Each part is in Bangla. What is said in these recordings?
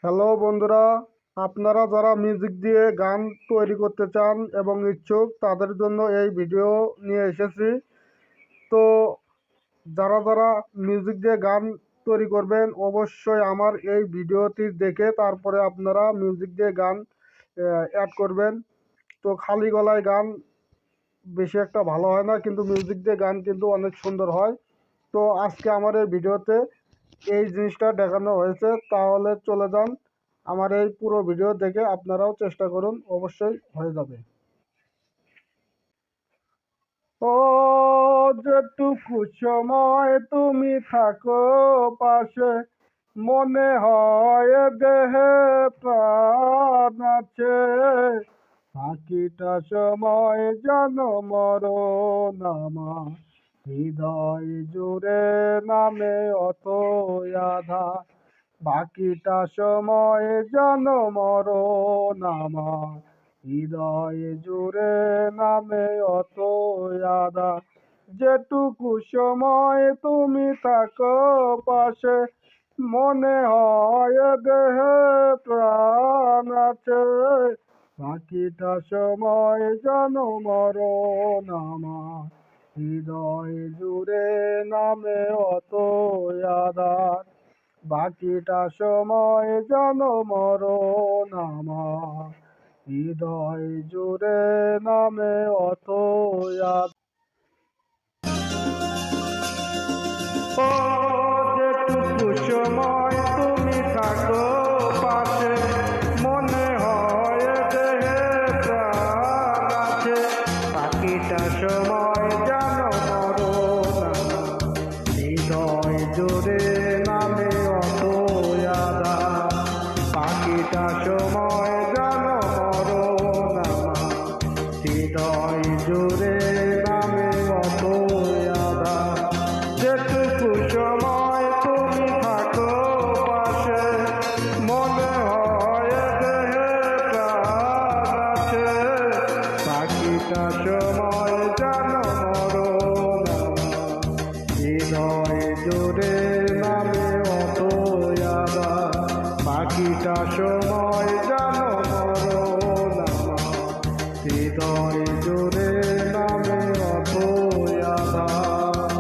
হ্যালো বন্ধুরা, আপনারা যারা মিউজিক দিয়ে গান তৈরি করতে চান এবং ইচ্ছুক তাদের জন্য এই ভিডিও নিয়ে এসেছি। তো যারা যারা মিউজিক দিয়ে গান তৈরি করবেন অবশ্যই আমার এই ভিডিওটি দেখে তারপরে আপনারা মিউজিক দিয়ে গান অ্যাড করবেন। তো খালি গলায় গান বেশি একটা ভালো হয় না, কিন্তু মিউজিক দিয়ে গান কিন্তু অনেক সুন্দর হয়। তো আজকে আমার এই ভিডিওতে এই জিনিসটা দেখানো হয়েছে, তাহলে চলে যান আমার এই পুরো ভিডিও দেখে আপনারাও চেষ্টা করুন, অবশ্যই হয়ে যাবে। ও যেটুকু সময় তুমি থাকো পাশে, মনে হয় দেহে প্রাণ আছে। বাকিটা সময় যেন মরণ আমার, হৃদয় জুড়ে নামে অত আধার। বাকিটা সময় যেন মরণ আমার, হৃদয় জুড়ে নামে অত আধার। যেটুকু সময় তুমি থাকো পাশে, মনে হয় দেহে প্রাণ আছে। বাকিটা সময় যেন মরণ আমার, হৃদয় জুড়ে নামে অত আধার। বাকিটা সময় যেন মরণ আমার, হৃদয় জুড়ে নামে অত আধার। ও যেটুকু সময় তুমি থাকো পাশে, মনে হয় দেহে প্রাণ আছে। বাকিটা সময় যেন মরণ আমার, হৃদয় জুড়ে নামে অত আধার। বাকিটা সময় যেন মরণ আমার, হৃদয় জুড়ে নামে অত আধার। যেটুকু সময় তুমি থাকো পাশে, মনে হয় দেহে প্রাণ আছে। বাকিটা সময় যেন মরণ আমার, হৃদয় জুড়ে নামে অত আধার। বাকিটা সময় যেন মরণ আমার, হৃদয় জুড়ে নামে অত আধার।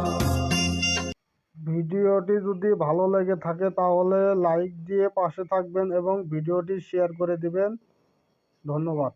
ভিডিওটি যদি ভালো লেগে থাকে তাহলে লাইক দিয়ে পাশে থাকবেন এবং ভিডিওটি শেয়ার করে দিবেন। ধন্যবাদ।